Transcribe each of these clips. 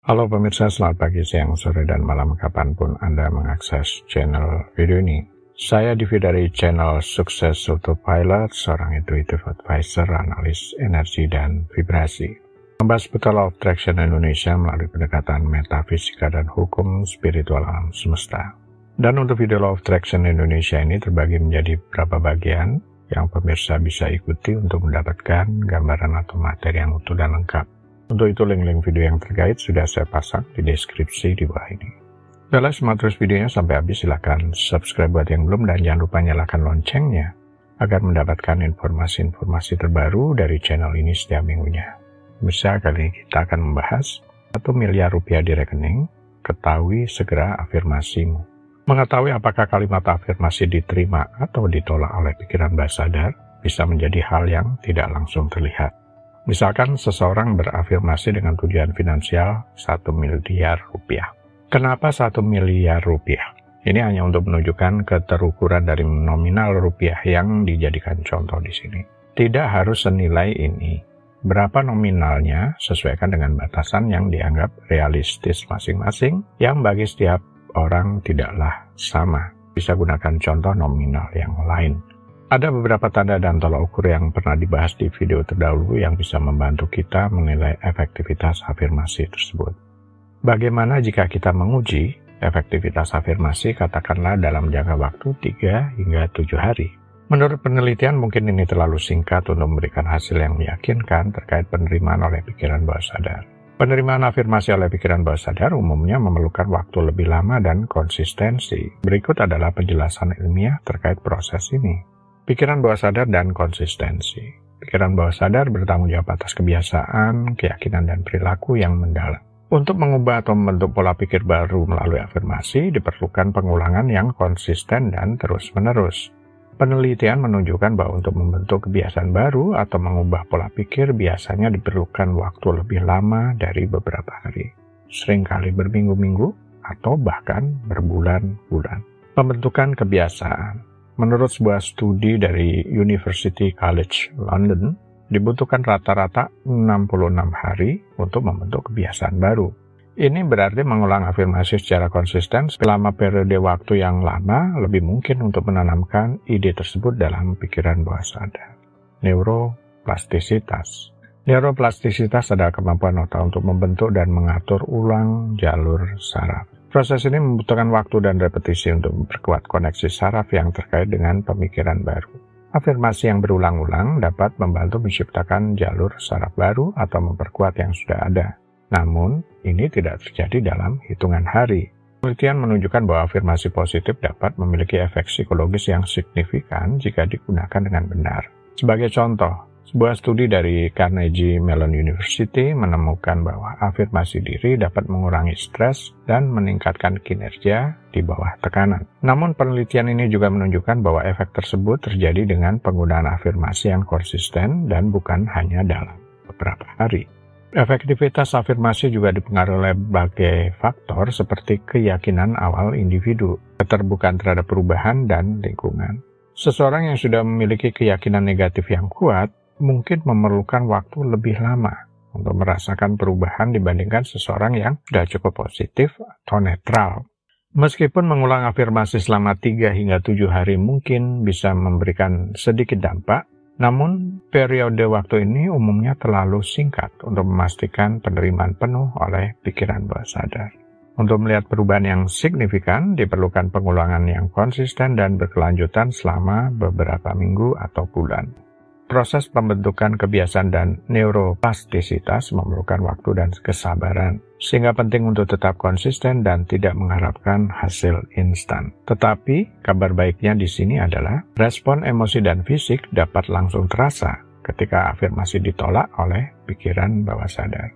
Halo pemirsa, selamat pagi, siang, sore, dan malam kapanpun Anda mengakses channel video ini. Saya Divi dari channel Sukses Autopilot, seorang intuitive advisor, analis energi dan vibrasi. Membahas seputar Law of Attraction Indonesia melalui pendekatan metafisika dan hukum spiritual alam semesta. Dan untuk video Law of Attraction Indonesia ini terbagi menjadi beberapa bagian yang pemirsa bisa ikuti untuk mendapatkan gambaran atau materi yang utuh dan lengkap. Untuk itu link-link video yang terkait sudah saya pasang di deskripsi di bawah ini. Bila simak terus videonya sampai habis, silahkan subscribe buat yang belum dan jangan lupa nyalakan loncengnya agar mendapatkan informasi-informasi terbaru dari channel ini setiap minggunya. Misal kali ini kita akan membahas 1 miliar rupiah di rekening, ketahui segera afirmasimu. Mengetahui apakah kalimat afirmasi diterima atau ditolak oleh pikiran bawah sadar bisa menjadi hal yang tidak langsung terlihat. Misalkan seseorang berafirmasi dengan tujuan finansial 1 miliar rupiah. Kenapa 1 miliar rupiah? Ini hanya untuk menunjukkan keterukuran dari nominal rupiah yang dijadikan contoh di sini. Tidak harus senilai ini. Berapa nominalnya sesuaikan dengan batasan yang dianggap realistis masing-masing, yang bagi setiap orang tidaklah sama. Bisa gunakan contoh nominal yang lain. Ada beberapa tanda dan tolak ukur yang pernah dibahas di video terdahulu yang bisa membantu kita menilai efektivitas afirmasi tersebut. Bagaimana jika kita menguji efektivitas afirmasi katakanlah dalam jangka waktu 3 hingga 7 hari? Menurut penelitian mungkin ini terlalu singkat untuk memberikan hasil yang meyakinkan terkait penerimaan oleh pikiran bawah sadar. Penerimaan afirmasi oleh pikiran bawah sadar umumnya memerlukan waktu lebih lama dan konsistensi. Berikut adalah penjelasan ilmiah terkait proses ini. Pikiran bawah sadar dan konsistensi. Pikiran bawah sadar bertanggung jawab atas kebiasaan, keyakinan, dan perilaku yang mendalam. Untuk mengubah atau membentuk pola pikir baru melalui afirmasi, diperlukan pengulangan yang konsisten dan terus-menerus. Penelitian menunjukkan bahwa untuk membentuk kebiasaan baru atau mengubah pola pikir biasanya diperlukan waktu lebih lama dari beberapa hari. Seringkali berminggu-minggu atau bahkan berbulan-bulan. Pembentukan kebiasaan. Menurut sebuah studi dari University College London, dibutuhkan rata-rata 66 hari untuk membentuk kebiasaan baru. Ini berarti mengulang afirmasi secara konsisten selama periode waktu yang lama lebih mungkin untuk menanamkan ide tersebut dalam pikiran bawah sadar. Neuroplastisitas. Neuroplastisitas adalah kemampuan otak untuk membentuk dan mengatur ulang jalur saraf. Proses ini membutuhkan waktu dan repetisi untuk memperkuat koneksi saraf yang terkait dengan pemikiran baru. Afirmasi yang berulang-ulang dapat membantu menciptakan jalur saraf baru atau memperkuat yang sudah ada. Namun, ini tidak terjadi dalam hitungan hari. Penelitian menunjukkan bahwa afirmasi positif dapat memiliki efek psikologis yang signifikan jika digunakan dengan benar. Sebagai contoh, sebuah studi dari Carnegie Mellon University menemukan bahwa afirmasi diri dapat mengurangi stres dan meningkatkan kinerja di bawah tekanan. Namun penelitian ini juga menunjukkan bahwa efek tersebut terjadi dengan penggunaan afirmasi yang konsisten dan bukan hanya dalam beberapa hari. Efektivitas afirmasi juga dipengaruhi oleh berbagai faktor seperti keyakinan awal individu, keterbukaan terhadap perubahan, dan lingkungan. Seseorang yang sudah memiliki keyakinan negatif yang kuat mungkin memerlukan waktu lebih lama untuk merasakan perubahan dibandingkan seseorang yang sudah cukup positif atau netral. Meskipun mengulang afirmasi selama 3 hingga 7 hari mungkin bisa memberikan sedikit dampak, namun periode waktu ini umumnya terlalu singkat untuk memastikan penerimaan penuh oleh pikiran bawah sadar. Untuk melihat perubahan yang signifikan, diperlukan pengulangan yang konsisten dan berkelanjutan selama beberapa minggu atau bulan. Proses pembentukan kebiasaan dan neuroplastisitas memerlukan waktu dan kesabaran, sehingga penting untuk tetap konsisten dan tidak mengharapkan hasil instan. Tetapi, kabar baiknya di sini adalah respon emosi dan fisik dapat langsung terasa ketika afirmasi ditolak oleh pikiran bawah sadar.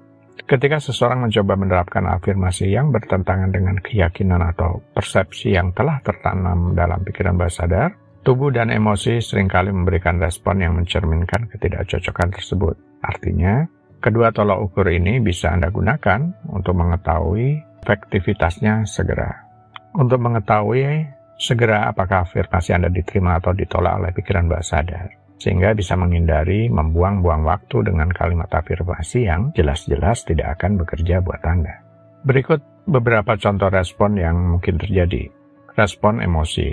Ketika seseorang mencoba menerapkan afirmasi yang bertentangan dengan keyakinan atau persepsi yang telah tertanam dalam pikiran bawah sadar, tubuh dan emosi seringkali memberikan respon yang mencerminkan ketidakcocokan tersebut. Artinya, kedua tolak ukur ini bisa Anda gunakan untuk mengetahui efektivitasnya segera. Untuk mengetahui segera apakah afirmasi Anda diterima atau ditolak oleh pikiran bawah sadar, sehingga bisa menghindari membuang-buang waktu dengan kalimat afirmasi yang jelas-jelas tidak akan bekerja buat Anda. Berikut beberapa contoh respon yang mungkin terjadi. Respon emosi,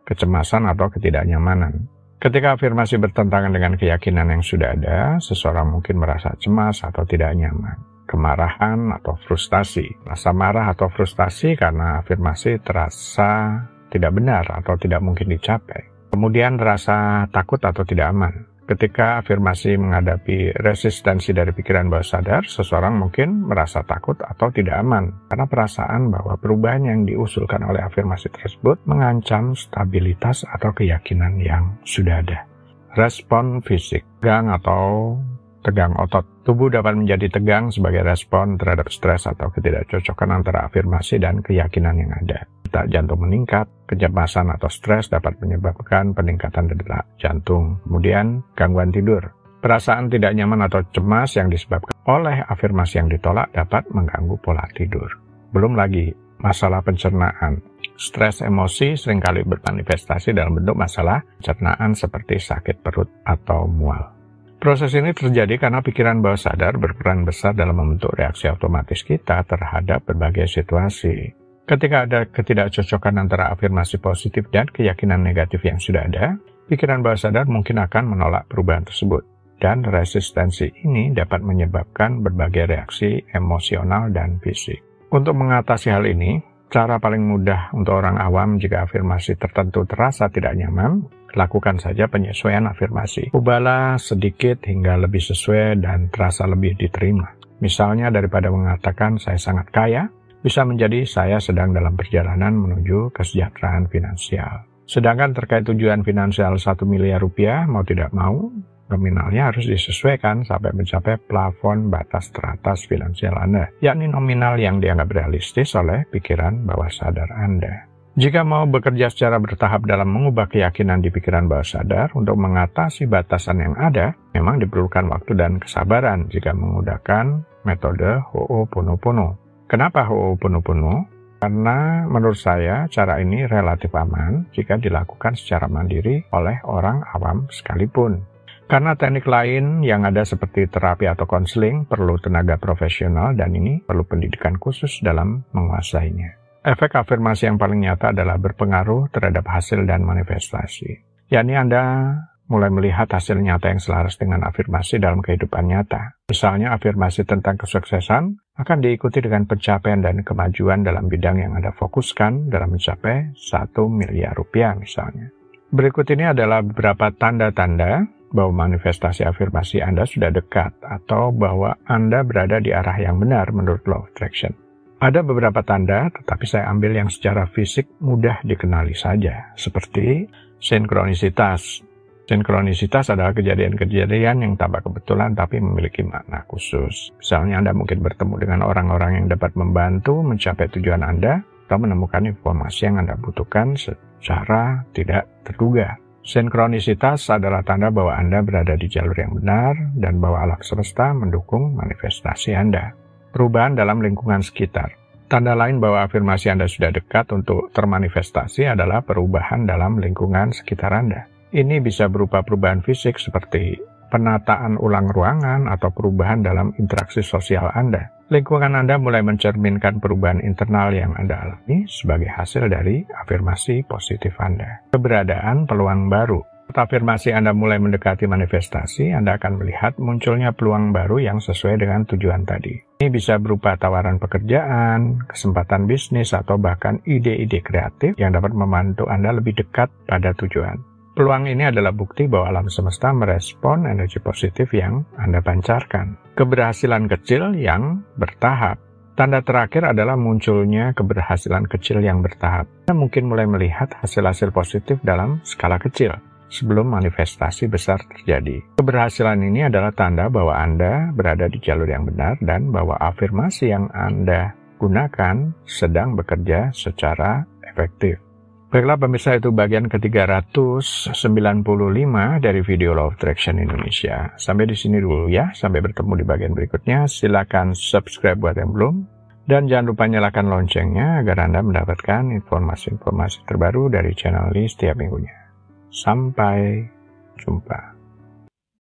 kecemasan atau ketidaknyamanan. Ketika afirmasi bertentangan dengan keyakinan yang sudah ada, seseorang mungkin merasa cemas atau tidak nyaman. Kemarahan atau frustasi. Rasa marah atau frustasi karena afirmasi terasa tidak benar atau tidak mungkin dicapai. Kemudian rasa takut atau tidak aman. Ketika afirmasi menghadapi resistensi dari pikiran bawah sadar, seseorang mungkin merasa takut atau tidak aman karena perasaan bahwa perubahan yang diusulkan oleh afirmasi tersebut mengancam stabilitas atau keyakinan yang sudah ada. Respon fisik, tegang atau tegang otot. Tubuh dapat menjadi tegang sebagai respon terhadap stres atau ketidakcocokan antara afirmasi dan keyakinan yang ada. Detak jantung meningkat, kecemasan atau stres dapat menyebabkan peningkatan detak jantung. Kemudian, gangguan tidur. Perasaan tidak nyaman atau cemas yang disebabkan oleh afirmasi yang ditolak dapat mengganggu pola tidur. Belum lagi, masalah pencernaan. Stres emosi seringkali bermanifestasi dalam bentuk masalah pencernaan seperti sakit perut atau mual. Proses ini terjadi karena pikiran bawah sadar berperan besar dalam membentuk reaksi otomatis kita terhadap berbagai situasi. Ketika ada ketidakcocokan antara afirmasi positif dan keyakinan negatif yang sudah ada, pikiran bawah sadar mungkin akan menolak perubahan tersebut. Dan resistensi ini dapat menyebabkan berbagai reaksi emosional dan fisik. Untuk mengatasi hal ini, cara paling mudah untuk orang awam jika afirmasi tertentu terasa tidak nyaman, lakukan saja penyesuaian afirmasi. Ubahlah sedikit hingga lebih sesuai dan terasa lebih diterima. Misalnya daripada mengatakan saya sangat kaya, bisa menjadi saya sedang dalam perjalanan menuju kesejahteraan finansial. Sedangkan terkait tujuan finansial 1 miliar rupiah, mau tidak mau, nominalnya harus disesuaikan sampai mencapai plafon batas teratas finansial Anda, yakni nominal yang dianggap realistis oleh pikiran bawah sadar Anda. Jika mau bekerja secara bertahap dalam mengubah keyakinan di pikiran bawah sadar untuk mengatasi batasan yang ada, memang diperlukan waktu dan kesabaran jika menggunakan metode Ho'oponopono. Kenapa Ho'oponopono? Karena menurut saya cara ini relatif aman jika dilakukan secara mandiri oleh orang awam sekalipun. Karena teknik lain yang ada seperti terapi atau konseling perlu tenaga profesional dan ini perlu pendidikan khusus dalam menguasainya. Efek afirmasi yang paling nyata adalah berpengaruh terhadap hasil dan manifestasi. Yakni Anda mulai melihat hasil nyata yang selaras dengan afirmasi dalam kehidupan nyata. Misalnya afirmasi tentang kesuksesan akan diikuti dengan pencapaian dan kemajuan dalam bidang yang Anda fokuskan dalam mencapai 1 miliar rupiah misalnya. Berikut ini adalah beberapa tanda-tanda bahwa manifestasi afirmasi Anda sudah dekat atau bahwa Anda berada di arah yang benar menurut Law of Attraction. Ada beberapa tanda, tetapi saya ambil yang secara fisik mudah dikenali saja, seperti sinkronisitas. Sinkronisitas adalah kejadian-kejadian yang tanpa kebetulan tapi memiliki makna khusus. Misalnya Anda mungkin bertemu dengan orang-orang yang dapat membantu mencapai tujuan Anda atau menemukan informasi yang Anda butuhkan secara tidak terduga. Sinkronisitas adalah tanda bahwa Anda berada di jalur yang benar dan bahwa alam semesta mendukung manifestasi Anda. Perubahan dalam lingkungan sekitar. Tanda lain bahwa afirmasi Anda sudah dekat untuk termanifestasi adalah perubahan dalam lingkungan sekitar Anda. Ini bisa berupa perubahan fisik seperti penataan ulang ruangan atau perubahan dalam interaksi sosial Anda. Lingkungan Anda mulai mencerminkan perubahan internal yang Anda alami sebagai hasil dari afirmasi positif Anda. Keberadaan peluang baru. Saat afirmasi Anda mulai mendekati manifestasi, Anda akan melihat munculnya peluang baru yang sesuai dengan tujuan tadi. Ini bisa berupa tawaran pekerjaan, kesempatan bisnis, atau bahkan ide-ide kreatif yang dapat membantu Anda lebih dekat pada tujuan. Peluang ini adalah bukti bahwa alam semesta merespon energi positif yang Anda pancarkan. Keberhasilan kecil yang bertahap. Tanda terakhir adalah munculnya keberhasilan kecil yang bertahap. Anda mungkin mulai melihat hasil-hasil positif dalam skala kecil sebelum manifestasi besar terjadi. Keberhasilan ini adalah tanda bahwa Anda berada di jalur yang benar dan bahwa afirmasi yang Anda gunakan sedang bekerja secara efektif. Baiklah pemirsa, itu bagian ke-395 dari video Law of Attraction Indonesia. Sampai di sini dulu ya, sampai bertemu di bagian berikutnya. Silakan subscribe buat yang belum. Dan jangan lupa nyalakan loncengnya agar Anda mendapatkan informasi-informasi terbaru dari channel ini setiap minggunya. Sampai jumpa.